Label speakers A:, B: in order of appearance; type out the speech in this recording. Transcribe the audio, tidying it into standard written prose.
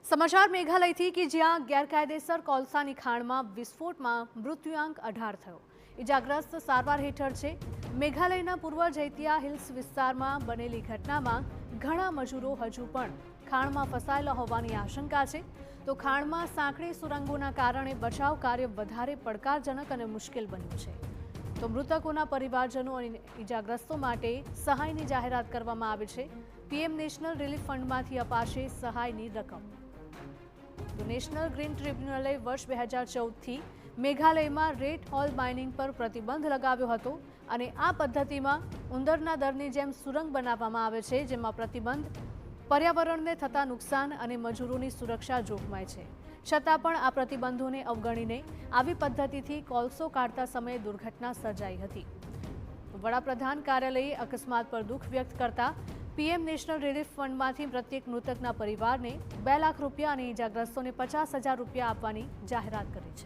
A: સમાચાર મેઘાલયથી કે જ્યાં ગેરકાયદેસર કોલસાની ખાણમાં વિસ્ફોટમાં મૃત્યુઆંક 18 થયો. ઇજાગ્રસ્ત સારવાર હેઠળ છે. મેઘાલયના પૂર્વ જૈતિયા હિલ્સ વિસ્તારમાં બનેલી ઘટનામાં ઘણા મજૂરો હજુ પણ ખાણમાં ફસાયેલા હોવાની આશંકા છે. તો ખાણમાં સાંકડી સુરંગોના કારણે બચાવ કાર્ય વધારે પડકારજનક અને મુશ્કેલ બન્યું છે. તો મૃતકોના પરિવારજનો અને ઇજાગ્રસ્તો માટે સહાયની જાહેરાત કરવામાં આવી છે. પીએમ નેશનલ રિલીફ ફંડમાંથી અપાશે સહાયની રકમ. તો નેશનલ ગ્રીન ટ્રિબ્યુનલે વર્ષ 2014થી મેઘાલયમાં રેટ હોલ માઇનિંગ પર પ્રતિબંધ લગાવ્યો હતો અને આ પદ્ધતિમાં ઉંદરના દરની જેમ સુરંગ બનાવવામાં આવે છે, જેમાં પ્રતિબંધ પર્યાવરણને થતા નુકસાન અને મજૂરોની સુરક્ષા જોખમાય છે. છતાં પણ આ પ્રતિબંધોને અવગણીને આવી પદ્ધતિથી કોલસો કાઢતા સમયે દુર્ઘટના સર્જાઈ હતી. વડાપ્રધાન કાર્યાલયે અકસ્માત પર દુઃખ વ્યક્ત કરતા પીએમ નેશનલ રિલીફ ફંડમાંથી પ્રત્યેક મૃતકના પરિવારને 2 લાખ રૂપિયા અને ઇજાગ્રસ્તોને 50,000 રૂપિયા આપવાની જાહેરાત કરી છે.